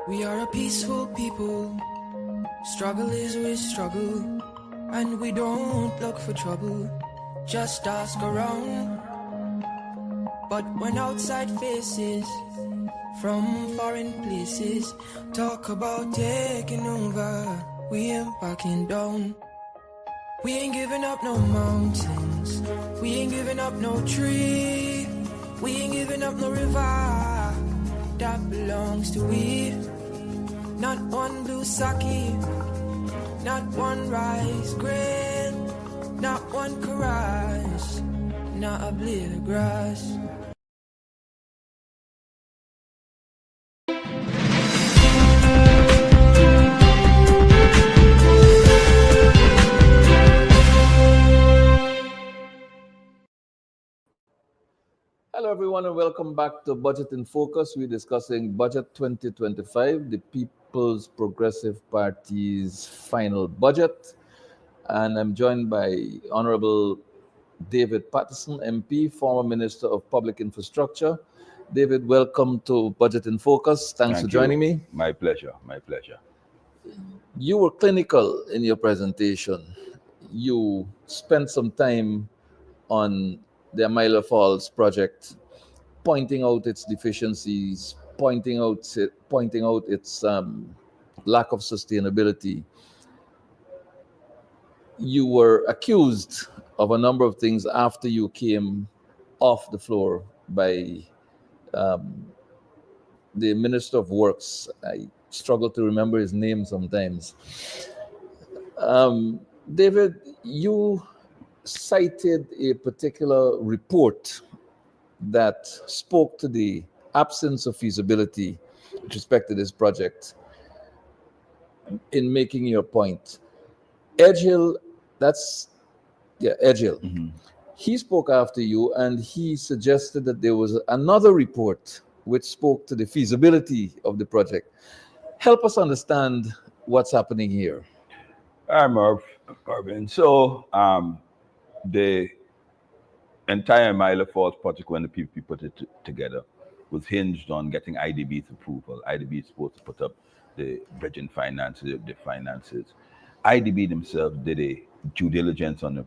We are a peaceful people. Struggle is we struggle, and we don't look for trouble. Just ask around. But when outside faces from foreign places talk about taking over, we ain't backing down. We ain't giving up no mountains. We ain't giving up no tree. We ain't giving up no river that belongs to we. Not one blue sake, not one rice grain, not one caress, not a blade of grass. Hello, everyone, and welcome back to Budget in Focus. We're discussing Budget 2025, the People's Progressive Party's final budget. And I'm joined by Honorable David Patterson, MP, former Minister of Public Infrastructure. David, welcome to Budget in Focus. Thanks for joining me. My pleasure. My pleasure. You were clinical in your presentation. You spent some time on the Amila Falls project, pointing out its deficiencies, pointing out its lack of sustainability. You were accused of a number of things after you came off the floor by the Minister of Works. I struggle to remember his name sometimes. David, you cited a particular report that spoke to the absence of feasibility with respect to this project in making your point. Edgehill, Edgehill. Mm-hmm. He spoke after you and he suggested that there was another report which spoke to the feasibility of the project. Help us understand what's happening here. Marvin. So, the entire Milo Falls project, when the PPP put it together, was hinged on getting IDB's approval. IDB is supposed to put up the bridging finances, the finances. IDB themselves did a due diligence on the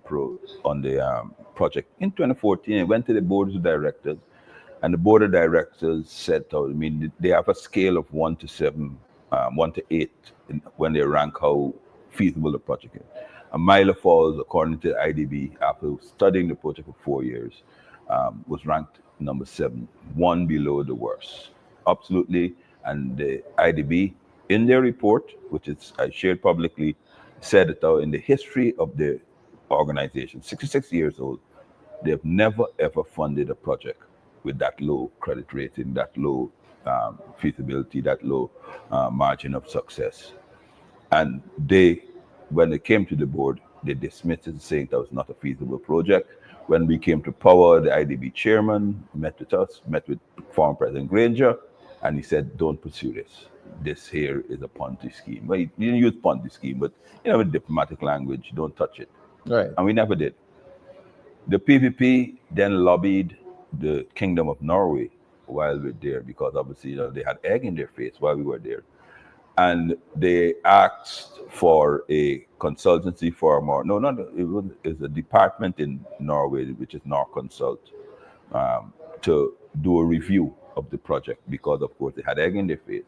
project in 2014. It went to the board of directors, and the board of directors said, they have a scale of 1 to 7, 1 to 8 when they rank how feasible the project is. And Milo Falls, according to IDB, after studying the project for 4 years, was ranked number 7, one below the worst. Absolutely. And the IDB, in their report, which is I shared publicly, said that in the history of the organization, 66 years old, they have never ever funded a project with that low credit rating, that low feasibility, that low margin of success. And when they came to the board, they dismissed it, saying that was not a feasible project. When we came to power, the IDB chairman met with us, met with former President Granger, and he said, don't pursue this. This here is a Ponzi scheme. Well, he didn't use Ponzi scheme, but with diplomatic language, don't touch it. Right. And we never did. The PPP then lobbied the Kingdom of Norway while we were there, because obviously they had egg in their face while we were there. And they asked for a consultancy firm, it's a department in Norway, which is Norconsult, to do a review of the project, because of course they had egg in their face.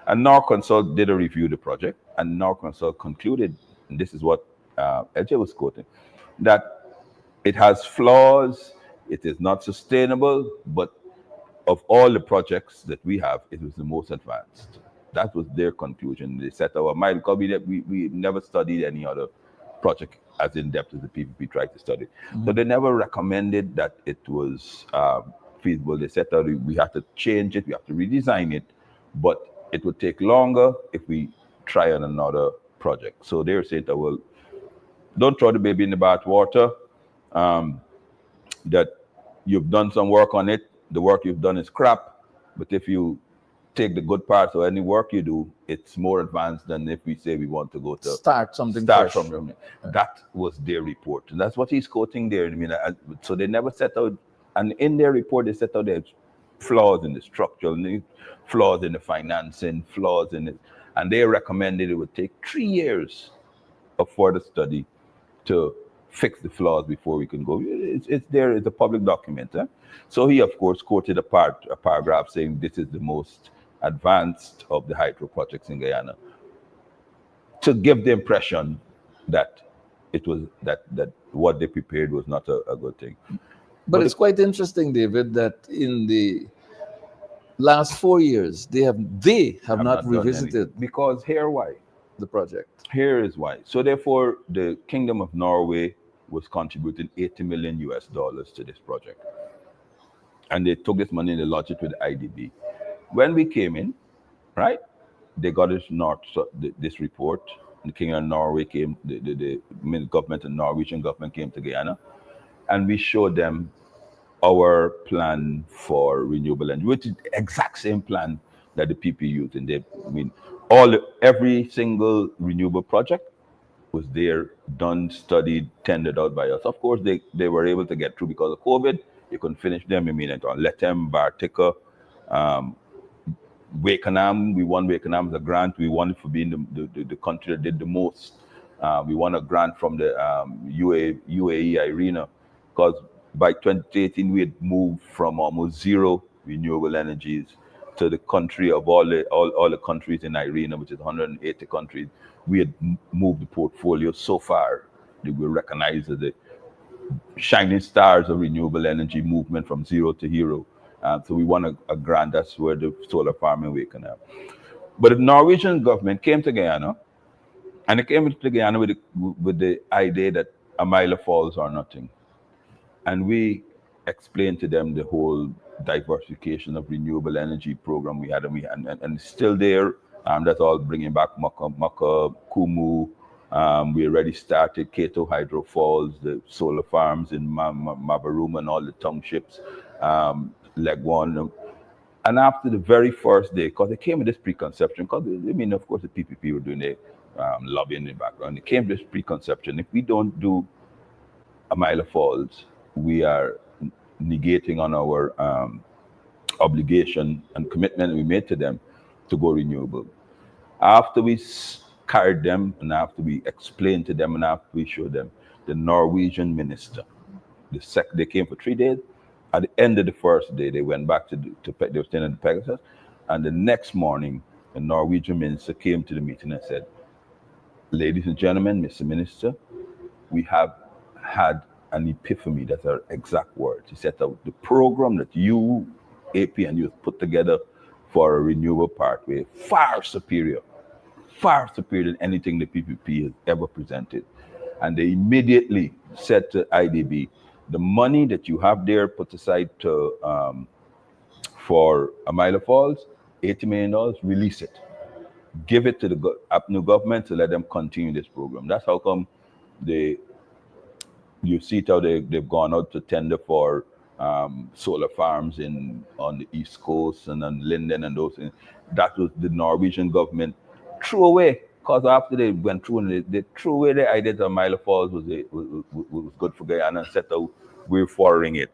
And Norconsult did a review of the project, and Norconsult concluded, and this is what Edgehill was quoting, that it has flaws, it is not sustainable, but of all the projects that we have, it was the most advanced. That was their conclusion. They set our mind, because we never studied any other project as in depth as the PPP tried to study. Mm-hmm. So they never recommended that it was feasible. They said that we have to change it, we have to redesign it, but it would take longer if we try on another project. So they're saying that, well, don't throw the baby in the bathwater. That you've done some work on it. The work you've done is crap, but if you take the good parts of any work you do, it's more advanced than if we say we want to go to start something. From that was their report, and that's what he's quoting there. So they never set out, and in their report they set out their flaws in the structural needs, flaws in the financing, flaws in it. And they recommended it would take 3 years of further study to fix the flaws before we can go. It's there, it's a public document. Eh? So he, of course, quoted a paragraph saying this is the most advanced of the hydro projects in Guyana, to give the impression that it was that what they prepared was not a good thing. But it's quite interesting, David, that in the last 4 years they have not done revisited anything. Because here why? the project. Here is why. So therefore, the Kingdom of Norway was contributing $80 million to this project, and they took this money and they lodged it with IDB. When we came in, right, they got this report. The Kingdom of Norway came, the government and Norwegian government came to Guyana, and we showed them our plan for renewable energy, which is the exact same plan that the PP used. And every single renewable project was there, done, studied, tendered out by us. Of course, they were able to get through because of COVID. You couldn't finish them. Letem, Bartica, Wakenham. We won Wakenham as a grant. We won it for being the country that did the most. We won a grant from the UAE IRENA, because by 2018 we had moved from almost zero renewable energies to the country of all the countries in IRENA, which is 180 countries. We had moved the portfolio so far that we were recognized as the shining stars of renewable energy movement from zero to hero. So we won a grant. That's where the solar farm in Wakenham. But the Norwegian government came to Guyana, and it came to Guyana with the idea that a mile of falls or nothing. And we explained to them the whole diversification of renewable energy program we had, and it's still there. That's all bringing back Maka, Kumu. We already started Kato Hydro Falls, the solar farms in Mabaruma and all the townships, Legwan. And after the very first day, because they came with this preconception, because of course the PPP were doing their lobbying in the background. They came with this preconception: if we don't do a mile of falls, we are negating on our obligation and commitment we made to them to go renewable. After we carried them, and after we explained to them, and after we showed them, the Norwegian minister, they came for 3 days. At the end of the first day, they went back they were staying in the Pegasus, and the next morning, the Norwegian minister came to the meeting and said, "Ladies and gentlemen, Mr. Minister, we have had an epiphany." That's our exact words. He said that the program that you, AP, and you put together for a renewable pathway, far superior than anything the PPP has ever presented. And they immediately said to IDB, the money that you have there put aside for a mile of falls, $80 million, release it. Give it to the new government to let them continue this program. That's how come you see how they've gone out to tender for solar farms on the East Coast and on Linden and those things. That was the Norwegian government threw away, because after they went through and they threw away the idea that Mile of Falls was good for Guyana and set out, we're following it.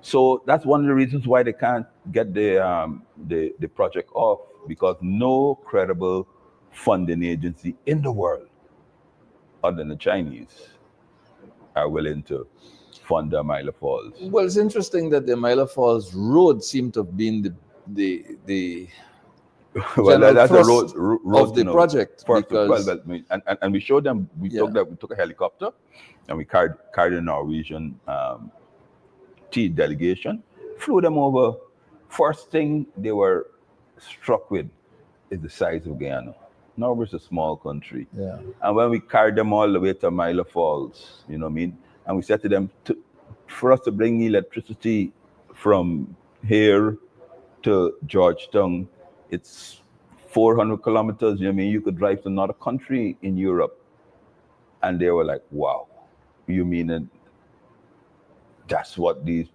So that's one of the reasons why they can't get the project off, because no credible funding agency in the world, other than the Chinese, are willing to fund the Mile of Falls. Well, it's interesting that the Mile of Falls road seemed to have been the well, that's the road of the project. Because and we showed them. We took a helicopter, and we carried a Norwegian tea delegation, flew them over. First thing they were struck with is the size of Guyana. Norway is a small country, and when we carried them all the way to Mile of Falls, and we said to them, for us to bring electricity from here to Georgetown, it's 400 kilometers. You could drive to another country in Europe. And they were like, wow, you mean it? That's what these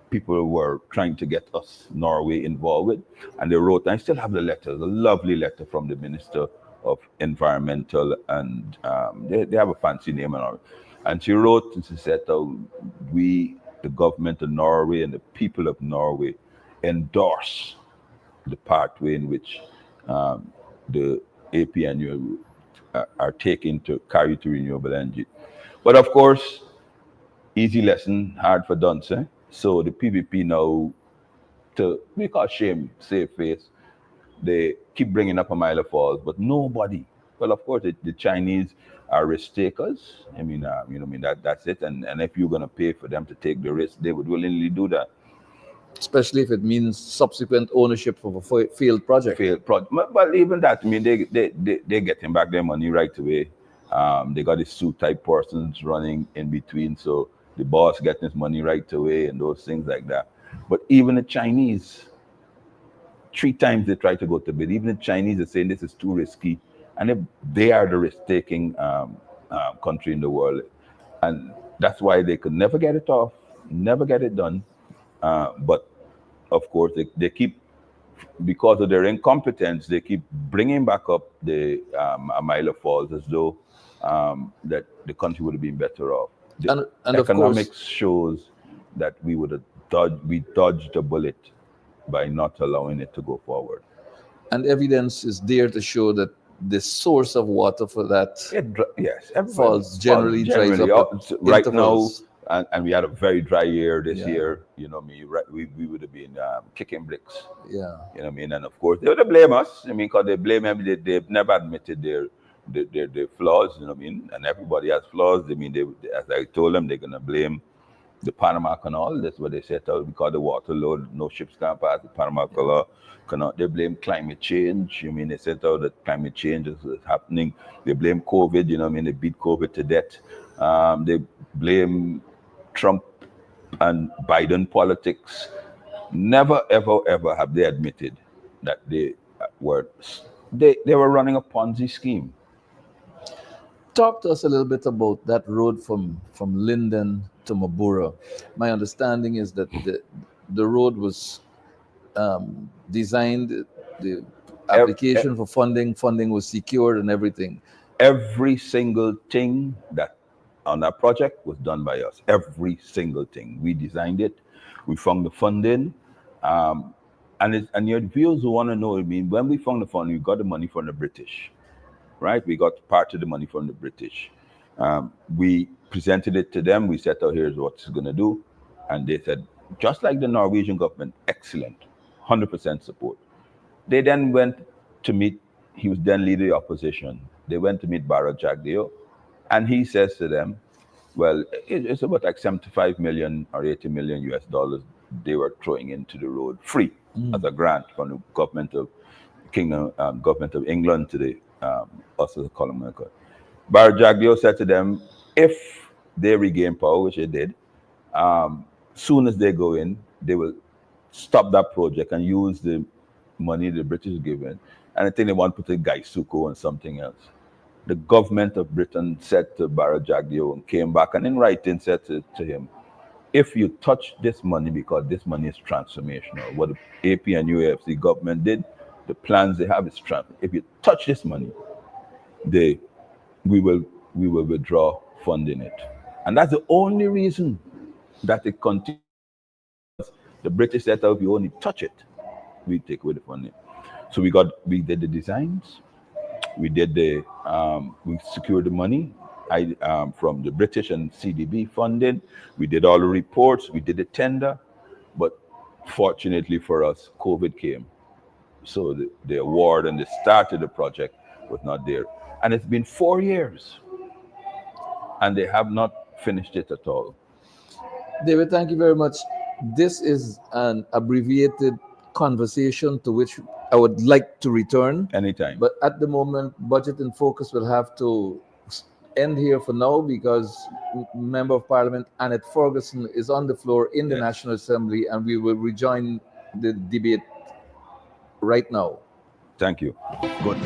people were trying to get us, Norway, involved with. And they wrote, and I still have the letter, a lovely letter from the Minister of Environmental, and they have a fancy name and all. And she wrote and she said, we, the government of Norway and the people of Norway, endorse the pathway in which the APNU are taking to carry to renewable energy. But of course, easy lesson, hard for dunce. Eh? So the PPP now, to make our shame, save face, they keep bringing up a mile of falls, but nobody. Well, of course, the Chinese are risk takers. I mean, that's it. And if you're going to pay for them to take the risk, they would willingly do that. Especially if it means subsequent ownership of a failed project. But even that, I mean, they getting back their money right away. They got these suit type persons running in between, so the boss getting his money right away and those things like that. But even the Chinese, 3 times they try to go to bid. Even the Chinese are saying this is too risky, and they are the risk-taking country in the world, and that's why they could never get it off, never get it done. But of course, they keep, because of their incompetence, they keep bringing back up the a mile of falls as though that the country would have been better off. The and economics of course, shows that we would have dodged a bullet by not allowing it to go forward. And evidence is there to show that the source of water for that falls generally dries up at right intervals. now. And we had a very dry year this year. You know, we would have been kicking bricks. Yeah. You know what I mean? And of course, they would have blamed us. I mean, because they blame them. They've never admitted their flaws. You know what I mean? And everybody has flaws. I mean, as I told them, they're gonna blame the Panama Canal. That's what they set out, because the water low, no ships can pass the Panama Canal. They blame climate change. I mean, they set out that climate change is happening. They blame COVID. You know what I mean? They beat COVID to death. They blame Trump and Biden politics. Never, ever, ever have they admitted that they were running a Ponzi scheme. Talk to us a little bit about that road from Linden to Mabura. My understanding is that the road was designed, the application for funding was secured and everything. Every single thing that on that project was done by us. Every single thing. We designed it. We found the funding. And your viewers who want to know, I mean, when we found the funding, we got the money from the British, right? We got part of the money from the British. We presented it to them. We said, oh, here's what it's going to do. And they said, just like the Norwegian government, excellent, 100% support. They then went to meet, he was then leader of the opposition. They went to meet Bharat Jagdeo, and he says to them, well, it's about like 75 million or 80 million US dollars they were throwing into the road free as a grant from the government of government of England to the us as a colony. Bharat Jagdeo said to them, if they regain power, which they did, soon as they go in, they will stop that project and use the money the British given. And I think they want to put a Gaisuko and something else. The government of Britain said to Bharat Jagdeo and came back and in writing said to him, if you touch this money, because this money is transformational, what the AP and UAFC government did, the plans they have is transformational. If you touch this money, we will withdraw funding it. And that's the only reason that it continues. The British said, if you only touch it, we take away the funding. So we did the designs, we secured the money from the British and CDB funding. We did all the reports, we did the tender, but fortunately for us, COVID came. So the award and the start of the project was not there. And it's been 4 years, and they have not finished it at all. David, thank you very much. This is an abbreviated conversation to which I would like to return. Anytime. But at the moment, Budget in Focus will have to end here for now because Member of Parliament Annette Ferguson is on the floor in the National Assembly, and we will rejoin the debate right now. Thank you. Good.